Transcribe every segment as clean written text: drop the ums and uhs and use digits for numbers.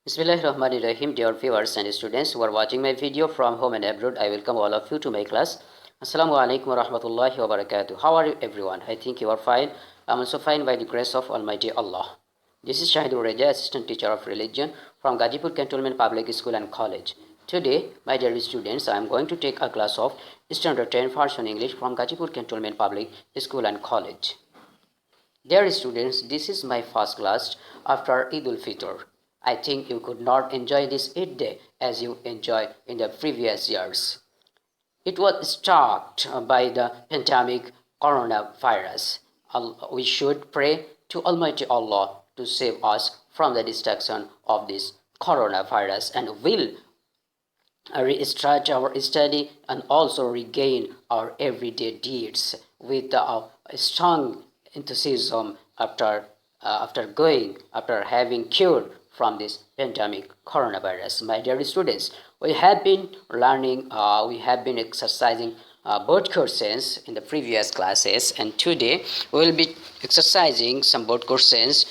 Bismillahirrahmanirrahim, dear viewers and students who are watching my video from home and abroad. I welcome all of you to my class. Assalamu alaikum wa rahmatullahi wa barakatuh. How are you everyone? I think you are fine. I'm also fine by the grace of Almighty Allah. This is Shahidur Raja, Assistant Teacher of Religion from Gazipur Cantonment Public School and College. Today, my dear students, I am going to take a class of Standard 10 Version English from Gazipur Cantonment Public School and College. Dear students, this is my first class after Eid al-Fitr. I think you could not enjoy this Eid day as you enjoyed in the previous years. It was struck by the pandemic coronavirus. We should pray to Almighty Allah to save us from the destruction of this coronavirus and will restart our study and also regain our everyday deeds with a strong enthusiasm after having cured from this pandemic coronavirus. My dear students, we have been learning, we have been exercising board questions in the previous classes, and today we will be exercising some board questions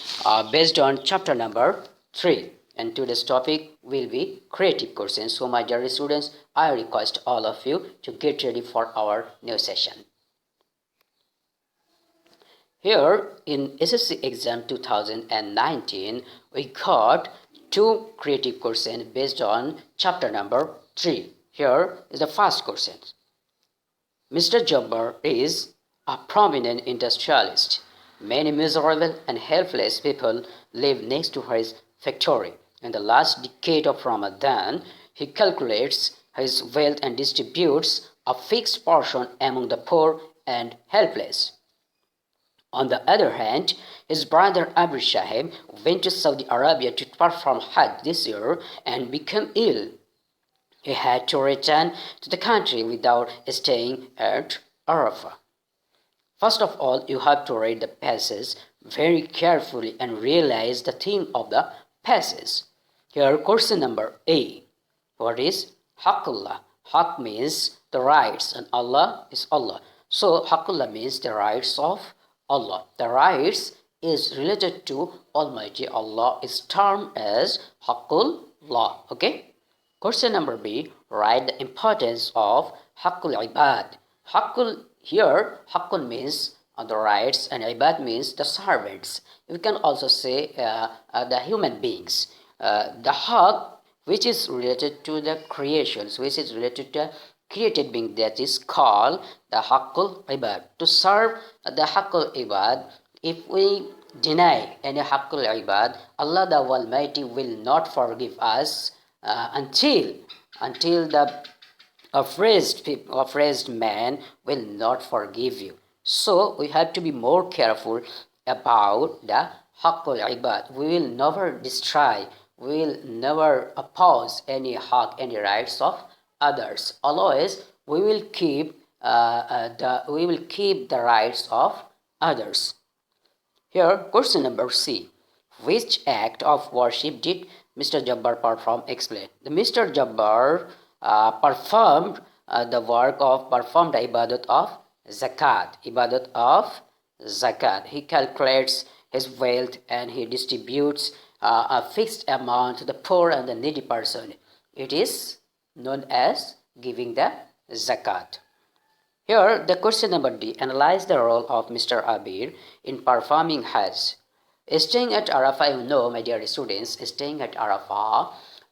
based on chapter number 3. And today's topic will be creative questions. So my dear students, I request all of you to get ready for our new session. Here in SSC exam 2019, we got two creative questions based on chapter number 3. Here is the first question. Mr. Jabbar is a prominent industrialist. Many miserable and helpless people live next to his factory. In the last decade of Ramadan, he calculates his wealth and distributes a fixed portion among the poor and helpless. On the other hand, his brother Abu Shahib went to Saudi Arabia to perform Hajj this year and became ill. He had to return to the country without staying at Arafah. First of all, you have to read the passage very carefully and realize the theme of the passage. Here, question number A. What is Haqqullah? Haqq means the rights and Allah is Allah. So, Haqqullah means the rights of Allah. The rights is related to Almighty Allah is termed as Haqqullah. Okay? Question number B. Write the importance of Haqqul Ibad. Haqqul means the rights and Ibad means the servants. You can also say the human beings. The Haqq, which is related to the creations, which is related to created being, that is called the Haqqul Ibad. To serve the Haqqul Ibad, if we deny any Haqqul Ibad, Allah the Almighty will not forgive us until the oppressed man will not forgive you. So we have to be more careful about the Haqqul Ibad. We will never destroy, we will never oppose any haqq, any rights of others. Always we will keep the rights of others. Here, question number C. Which act of worship did Mr. Jabbar perform? Explain. The Mr. Jabbar performed the ibadat of zakat. He calculates his wealth and he distributes a fixed amount to the poor and the needy person. It is known as giving the zakat. Here, the question number D. Analyze the role of Mr. Abir in performing Hajj. Staying at Arafah, you know, my dear students, staying at Arafah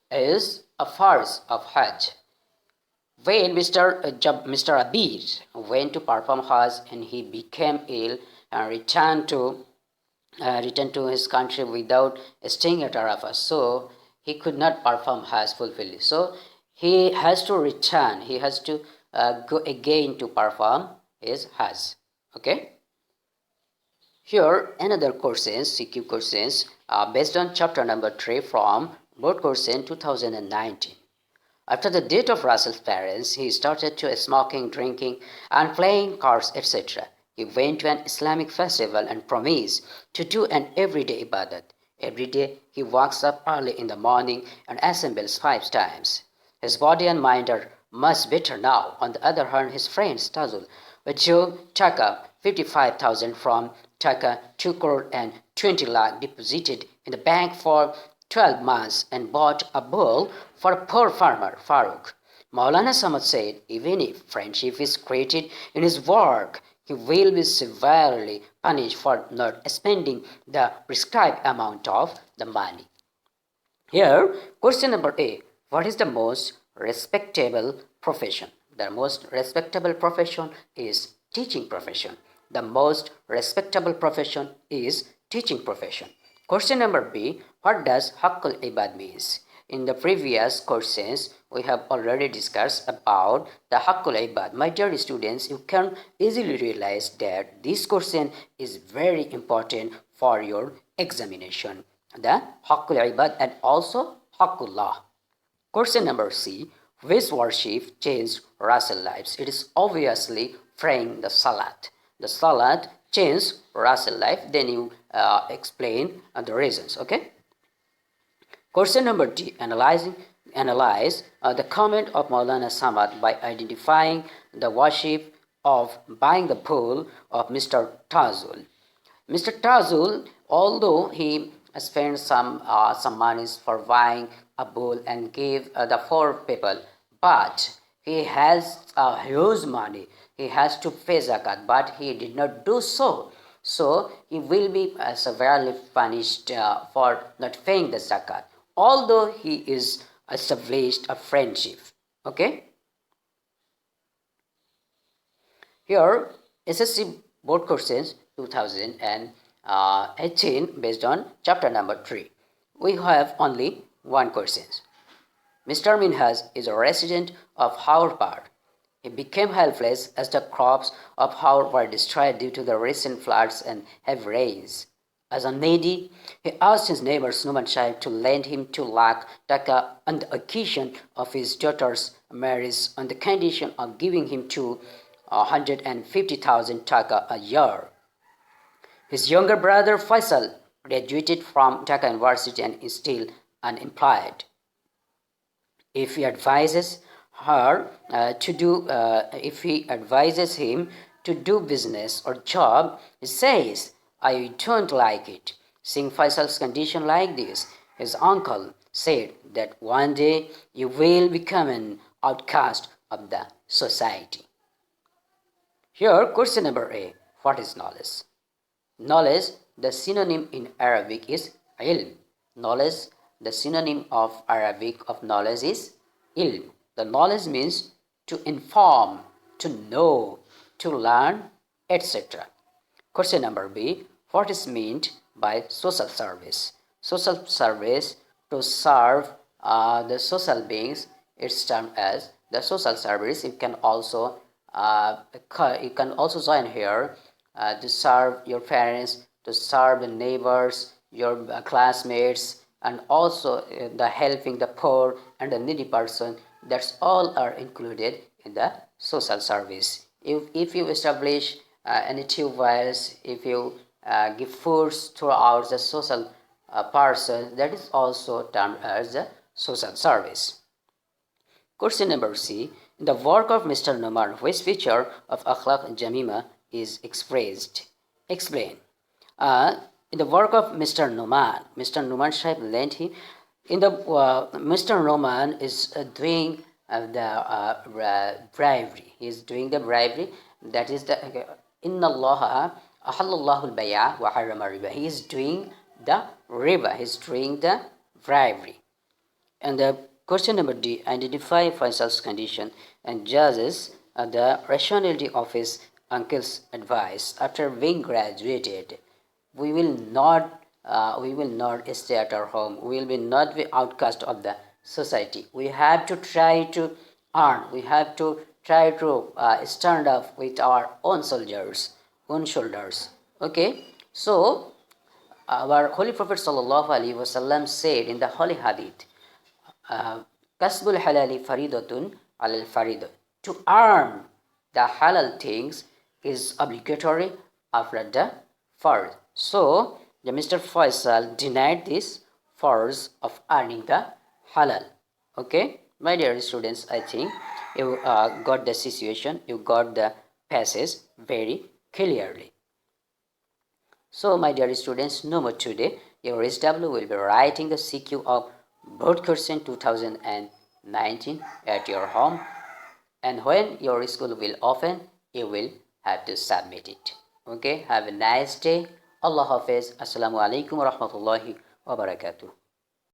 is a farz of Hajj. When Mr. Abir went to perform Hajj and he became ill and returned to his country without staying at Arafah, so he could not perform Hajj fully. So he has to return. He has to go again to perform his Hajj. Okay. Here another questions, CQ questions based on chapter number 3 from board question 2019. After the death of Russell's parents, he started to smoking, drinking, and playing cards, etc. He went to an Islamic festival and promised to do an everyday ibadat. Every day he wakes up early in the morning and assembles 5 times. His body and mind are much better now. On the other hand, his friend Tazul withdrew Taka 55,000 from Taka 2 crore and 20 lakh deposited in the bank for 12 months and bought a bull for a poor farmer, Farooq. Maulana Samad said, even if friendship is created in his work, he will be severely punished for not spending the prescribed amount of the money. Here, question number A. What is the most respectable profession? The most respectable profession is teaching profession. The most respectable profession is teaching profession. Question number B. What does Haqqul Ibad means? In the previous questions, we have already discussed about the Haqqul Ibad. My dear students, you can easily realize that this question is very important for your examination. The Haqqul Ibad and also Haqqullah. Question number C. Which worship changed Rasul lives? It is obviously praying the Salat. The Salat changed Rasul life. Then you explain the reasons. Okay. Question number D. Analyze the comment of Maulana Samad by identifying the worship of buying the bull of Mr. Tazul. Mr. Tazul, although he spent some monies for buying a bull and gave the poor people, but he has huge money. He has to pay zakat, but he did not do so. So he will be severely punished for not paying the zakat, although he is established a friendship. Okay. Here, SSC board questions 2018 based on chapter number 3. We have only one question. Mr. Minhaj is a resident of Howard Park. He became helpless as the crops of Howard were destroyed due to the recent floods and heavy rains. As a needy, he asked his neighbor Numan Shahib to lend him 2 lakh taka on the occasion of his daughter's marriage on the condition of giving him 250,000 taka a year. His younger brother Faisal graduated from Dhaka University and is still unemployed. If he advises him to do business or job, he says, "I don't like it." Seeing Faisal's condition like this, his uncle said that one day you will become an outcast of the society. Here, question number A. What is knowledge? Knowledge, the synonym in Arabic is ilm. Knowledge, the synonym of Arabic of knowledge is ilm. The knowledge means to inform, to know, to learn, etc. Question number B. What is meant by social service? Social service, to serve the social beings, it's termed as the social service. You can also join here to serve your parents, to serve the neighbors, your classmates, and also the helping the poor and the needy person. That's all are included in the social service. If you establish any tube wells, if you give foods throughout the social person, that is also termed as the social service. Question number C. In the work of Mr. Numan, which feature of Akhlaq Jamima is expressed? Explain. In the work of Mr. Numan Shahib lent him. In the Mr. Numan is doing the bribery. He is doing the bribery. That is the Inna Allah ahallallahu al-bay'a wa harrama riba. He is doing the riba. He is doing the bribery. And the question number D. Identify Faisal's condition and judges the rationality of his uncle's advice. After being graduated, we will not stay at our home. We will not be outcast of the society. We have to try to earn. We have to try to stand up with our own shoulders. Okay. So our Holy Prophet Sallallahu Alaihi Wasallam said in the Holy Hadith, "Kasbul halali faridatun alal faridah." To earn the halal things is obligatory after the fard. So, the Mr. Faisal denied this force of earning the halal. Okay, my dear students, I think you got the situation, you got the passage very clearly. So, my dear students, no more today. your SW will be writing the CQ of board question 2019 at your home, and when your school will open, you will have to submit it. Okay, have a nice day. Allah Hafiz. Assalamu alaikum wa rahmatullahi wa barakatuh.